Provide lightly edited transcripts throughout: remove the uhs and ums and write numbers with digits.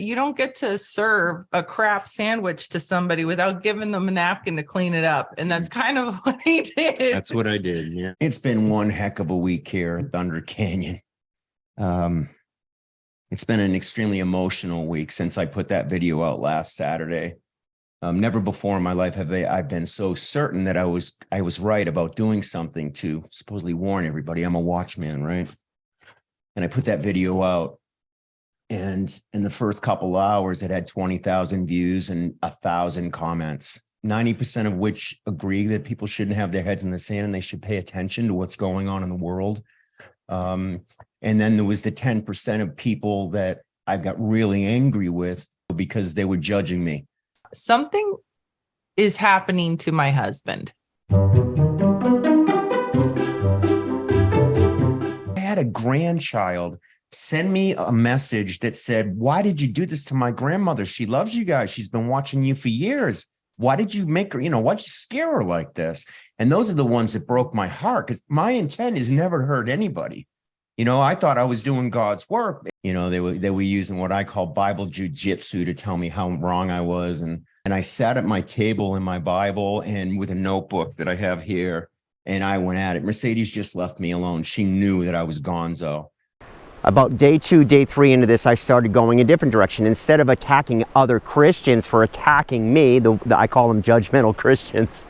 You don't get to serve a crap sandwich to somebody without giving them a napkin to clean it up. And that's kind of what he did. That's what I did. Yeah. It's been one heck of a week here at Thunder Canyon. It's been an extremely emotional week since I put that video out last Saturday. Never before in my life have I been so certain that I was right about doing something to supposedly warn everybody. I'm a watchman, right? And I put that video out. And in the first couple of hours, it had 20,000 views and 1,000 comments, 90% of which agree that people shouldn't have their heads in the sand and they should pay attention to what's going on in the world. And then there was the 10% of people that I got really angry with because they were judging me. Something is happening to my husband. I had a grandchild send me a message that said, why did you do this to my grandmother? She loves you guys. She's been watching you for years. Why did you make her, why'd you scare her like this? And those are the ones that broke my heart, because my intent is never to hurt anybody. I thought I was doing God's work. They were using what I call Bible jujitsu to tell me how wrong I was. And I sat at my table in my Bible and with a notebook that I have here, and I went at it. Mercedes just left me alone. She knew that I was gonzo. About day 2, day 3 into this, I started going a different direction. Instead of attacking other Christians for attacking me, I call them judgmental Christians,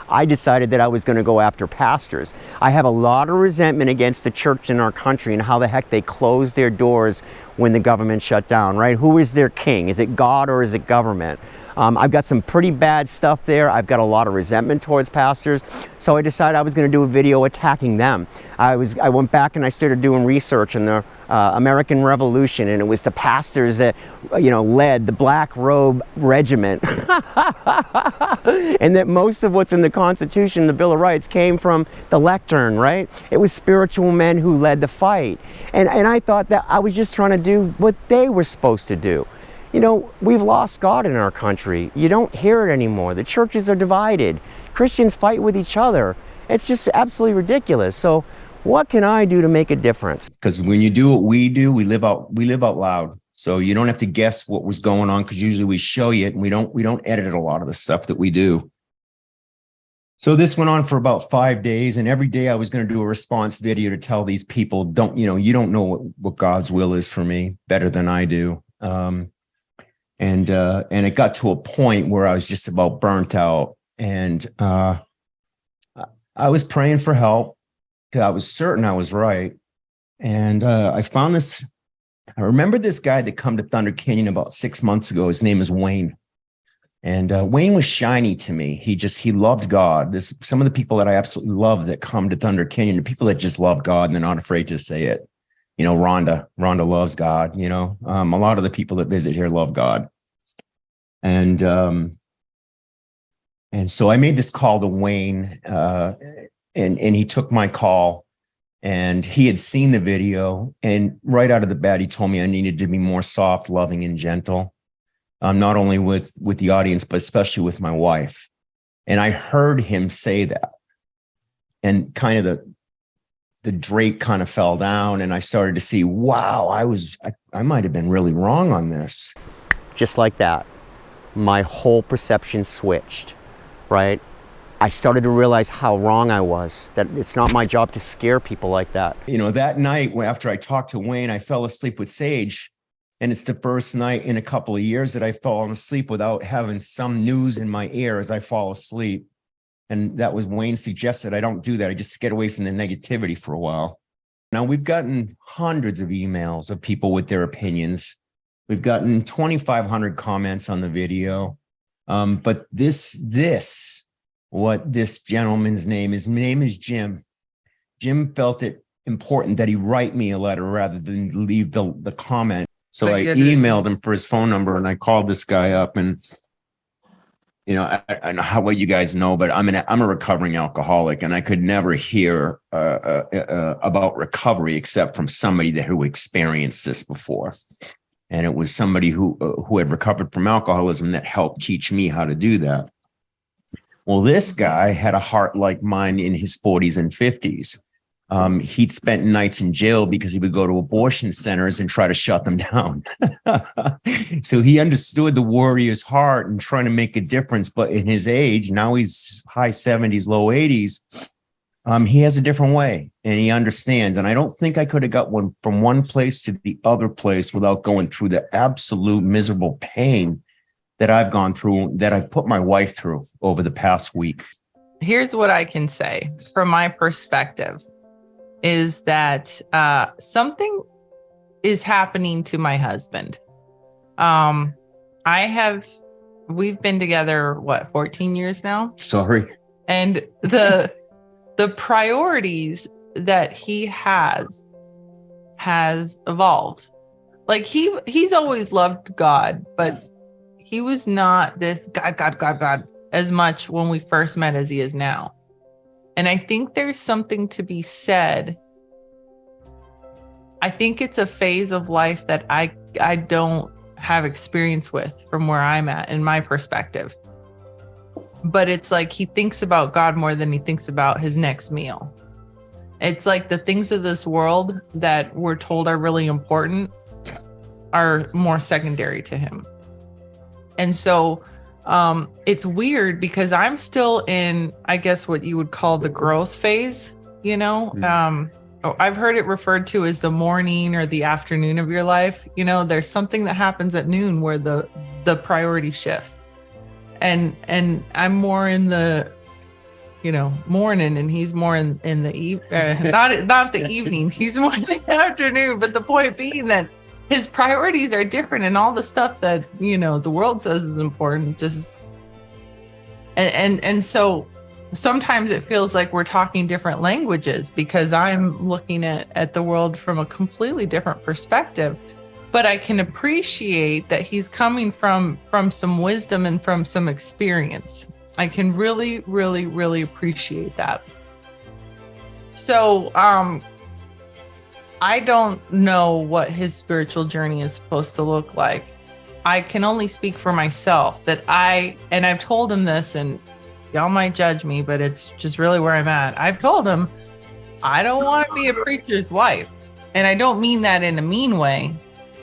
I decided that I was going to go after pastors. I have a lot of resentment against the church in our country and how the heck they closed their doors when the government shut down, right? Who is their king? Is it God or is it government? I've got some pretty bad stuff there. I've got a lot of resentment towards pastors. So I decided I was going to do a video attacking them. I went back and I started doing research in the American Revolution, and it was the pastors that, led the Black Robe Regiment. And that most of what's in the Constitution, the Bill of Rights, came from the lectern, right? It was spiritual men who led the fight. And I thought that I was just trying to do what they were supposed to do. We've lost God in our country. You don't hear it anymore. The churches are divided. Christians fight with each other. It's just absolutely ridiculous. So what can I do to make a difference? Because when you do what we do, we live out loud. So you don't have to guess what was going on, because usually we show you it, and we don't edit a lot of the stuff that we do. So this went on for about 5 days, and every day I was going to do a response video to tell these people, you don't know what God's will is for me better than I do. And it got to a point where I was just about burnt out, and I was praying for help because I was certain I was right. And I found this. I remember this guy that come to Thunder Canyon about 6 months ago. His name is Wayne, and Wayne was shiny to me. He loved God. Some of the people that I absolutely love that come to Thunder Canyon, the people that just love God and they're not afraid to say it. Rhonda loves God. A lot of the people that visit here love God. And so I made this call to Wayne, and he took my call, and he had seen the video, and right out of the bat, he told me I needed to be more soft, loving, and gentle, not only with the audience, but especially with my wife. And I heard him say that, and kind of the drape kind of fell down, and I started to see, wow, I might have been really wrong on this. Just like that, my whole perception switched, right? I started to realize how wrong I was, that it's not my job to scare people like that. That night after I talked to Wayne, I fell asleep with Sage, and it's the first night in a couple of years that I've fallen asleep without having some news in my ear as I fall asleep. And that was Wayne suggested I don't do that. I just get away from the negativity for a while. Now, we've gotten hundreds of emails of people with their opinions. We've gotten 2,500 comments on the video. But what this gentleman's name is Jim. Jim felt it important that he write me a letter rather than leave the comment. So I emailed him for his phone number, and I called this guy up, and I don't know how well you guys know, but I'm a recovering alcoholic, and I could never hear about recovery except from somebody who experienced this before. And it was somebody who had recovered from alcoholism that helped teach me how to do that. Well, this guy had a heart like mine in his 40s and 50s. He'd spent nights in jail because he would go to abortion centers and try to shut them down. So he understood the warrior's heart and trying to make a difference. But in his age, now he's high 70s, low 80s. He has a different way and he understands. And I don't think I could have got one from one place to the other place without going through the absolute miserable pain that I've gone through, that I've put my wife through over the past week. Here's what I can say from my perspective is that something is happening to my husband. We've been together, 14 years now? Sorry. And the priorities that he has evolved. Like he's always loved God, but he was not this God as much when we first met as he is now. And I think there's something to be said. I think it's a phase of life that I don't have experience with from where I'm at in my perspective. But it's like he thinks about God more than he thinks about his next meal. It's like the things of this world that we're told are really important are more secondary to him. And so it's weird because I'm still in, I guess, what you would call the growth phase, you know? I've heard it referred to as the morning or the afternoon of your life. You know, there's something that happens at noon where the priority shifts. And I'm more in the, morning, and he's more in the not the evening. He's more in the afternoon. But the point being that his priorities are different, and all the stuff that, the world says is important, and so sometimes it feels like we're talking different languages because I'm looking at the world from a completely different perspective. But I can appreciate that he's coming from some wisdom and from some experience. I can really, really, really appreciate that. So, I don't know what his spiritual journey is supposed to look like. I can only speak for myself and I've told him this, and y'all might judge me, but it's just really where I'm at. I've told him, I don't want to be a preacher's wife. And I don't mean that in a mean way.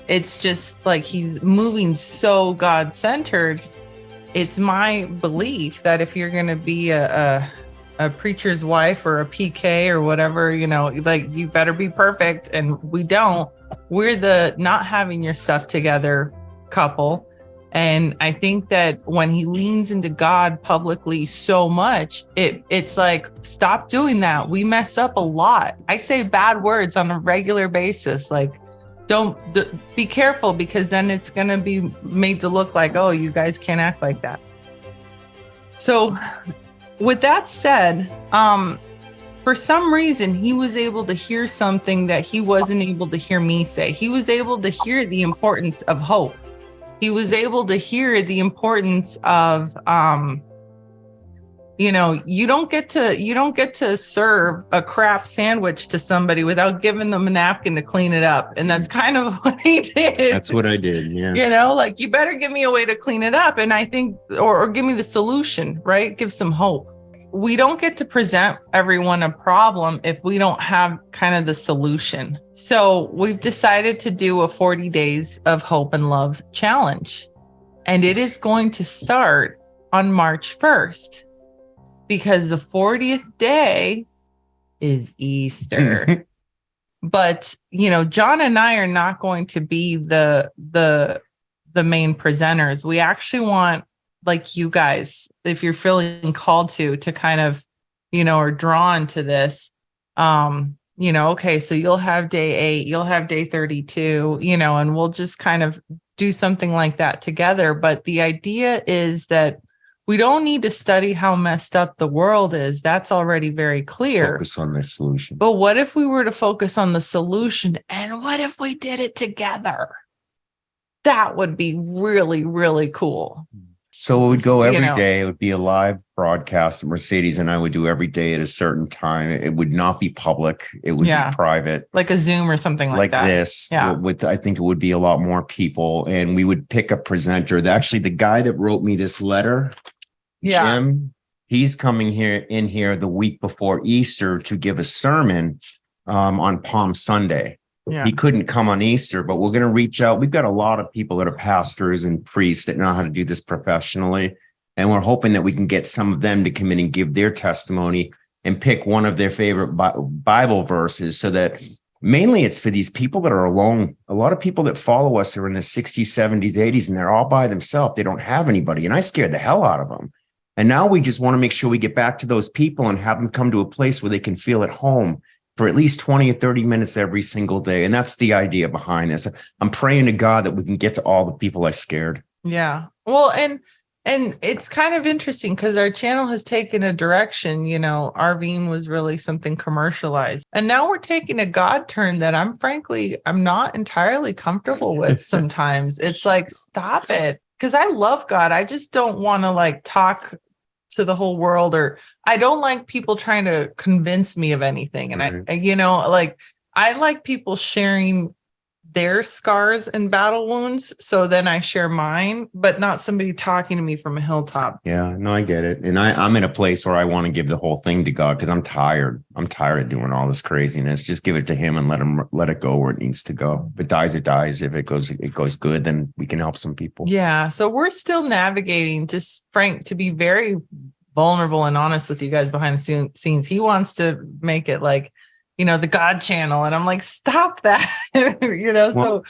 It's just like he's moving so God-centered. It's my belief that if you're going to be a preacher's wife or a PK or whatever, you better be perfect. And we don't. We're the not having your stuff together couple. And I think that when he leans into God publicly so much, it's like, stop doing that. We mess up a lot. I say bad words on a regular basis. Like, be careful, because then it's going to be made to look like, oh, you guys can't act like that. So with that said, for some reason, he was able to hear something that he wasn't able to hear me say. He was able to hear the importance of hope. He was able to hear the importance of, you don't get to serve a crap sandwich to somebody without giving them a napkin to clean it up. And that's kind of what he did. That's what I did. Yeah. Like, you better give me a way to clean it up. And I think, or give me the solution, right? Give some hope. We don't get to present everyone a problem if we don't have kind of the solution. So we've decided to do a 40 days of hope and love challenge. And it is going to start on March 1st because the 40th day is Easter. But, John and I are not going to be the main presenters. We actually want, like, you guys, if you're feeling called to kind of, or drawn to this, okay, so you'll have day 8, you'll have day 32, and we'll just kind of do something like that together. But the idea is that we don't need to study how messed up the world is. That's already very clear. Focus on the solution. But what if we were to focus on the solution? And what if we did it together? That would be really, really cool. So it would go every day. It would be a live broadcast that Mercedes and I would do every day at a certain time. It would not be public. It would be private. Like a Zoom or something like that. Like this. Yeah. I think it would be a lot more people. And we would pick a presenter. Actually, the guy that wrote me this letter, Jim, He's coming here the week before Easter to give a sermon on Palm Sunday. Yeah. He couldn't come on Easter, but we're going to reach out. We've got a lot of people that are pastors and priests that know how to do this professionally. And we're hoping that we can get some of them to come in and give their testimony and pick one of their favorite Bible verses, so that mainly it's for these people that are alone. A lot of people that follow us are in the 60s, 70s, 80s, and they're all by themselves. They don't have anybody. And I scared the hell out of them. And now we just want to make sure we get back to those people and have them come to a place where they can feel at home for at least 20 or 30 minutes every single day. And that's the idea behind this. I'm praying to God that we can get to all the people I scared. Yeah. Well, and it's kind of interesting because our channel has taken a direction, RVing was really something commercialized. And now we're taking a God turn that I'm not entirely comfortable with sometimes. It's like, stop it. Because I love God. I just don't want to like talk to the whole world, or I don't like people trying to convince me of anything. And Right. I like people sharing their scars and battle wounds. So then I share mine, but not somebody talking to me from a hilltop. Yeah, no, I get it. And I'm in a place where I want to give the whole thing to God because I'm tired. I'm tired of doing all this craziness. Just give it to him and let it go where it needs to go. If it dies, it dies. If it goes good, then we can help some people. Yeah. So we're still navigating, just Frank, to be very vulnerable and honest with you guys behind the scenes. He wants to make it like, the God channel. And I'm like, stop that, so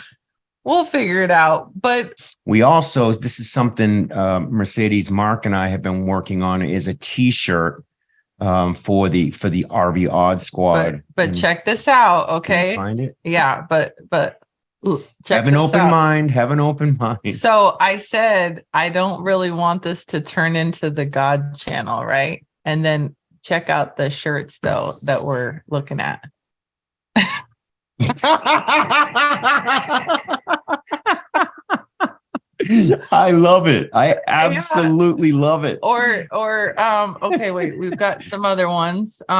we'll figure it out. But we also, this is something Mercedes, Mark, and I have been working on, is a T-shirt for the RV Odd Squad. But check this out, okay? Can you find it? Yeah, but have an open mind. Have an open mind. So I said I don't really want this to turn into the God channel, right? And then check out the shirts though that we're looking at. I love it. I absolutely love it. Or okay, wait, we've got some other ones. We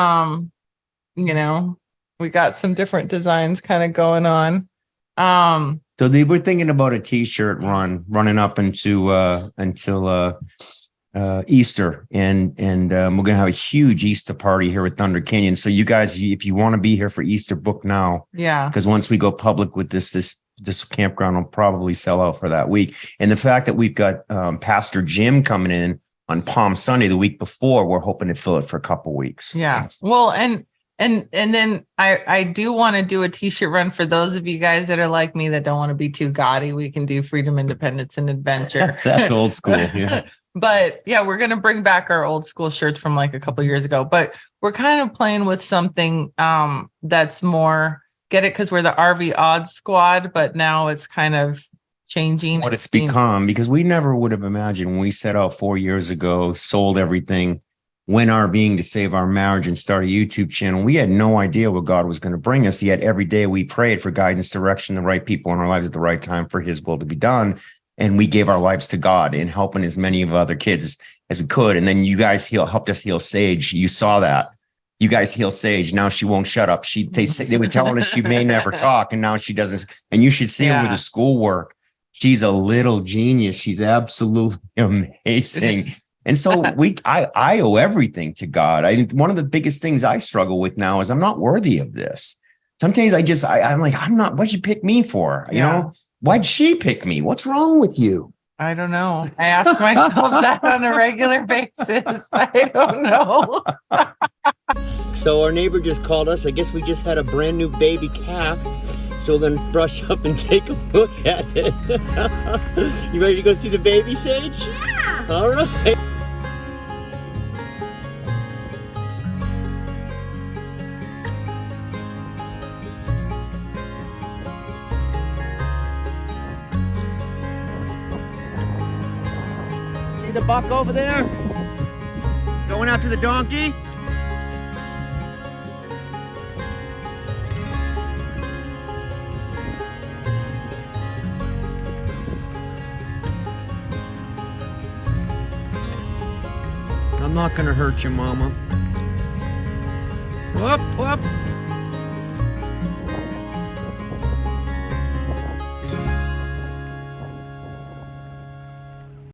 got some different designs kind of going on. So they were thinking about a T-shirt run running up until Easter, and we're gonna have a huge Easter party here at Thunder Canyon. So you guys, if you want to be here for Easter, book now. Yeah, because once we go public with this campground will probably sell out for that week. And the fact that we've got Pastor Jim coming in on Palm Sunday the week before, we're hoping to fill it for a couple weeks. Yeah. Well, and then I do want to do a T-shirt run for those of you guys that are like me that don't want to be too gaudy. We can do freedom, independence, and adventure. That's old school. Yeah. But yeah, we're going to bring back our old school shirts from like a couple years ago, but we're kind of playing with something that's more, get it? Because we're the RV Odd Squad, but now it's kind of changing what it's become, because we never would have imagined when we set out 4 years ago, sold everything, went RVing to save our marriage and start a YouTube channel. We had no idea what God was going to bring us. Yet every day we prayed for guidance, direction, the right people in our lives at the right time for his will to be done. And we gave our lives to God in helping as many of other kids as we could. And then you guys helped us heal Sage. You saw that. You guys heal Sage. Now she won't shut up. They were telling us she may never talk, and now she doesn't. And you should see her with the schoolwork. She's a little genius. She's absolutely amazing. And so I owe everything to God. I think one of the biggest things I struggle with now is I'm not worthy of this. Sometimes I'm like, I'm not, what'd you pick me for? You know, why'd she pick me? What's wrong with you? I don't know. I ask myself that on a regular basis. I don't know. So our neighbor just called us. I guess we just had a brand new baby calf. So we're gonna brush up and take a look at it. You ready to go see the baby, Sage? Yeah. All right. See the buck over there? Going after the donkey? I'm not gonna hurt you, Mama. Whoop, whoop.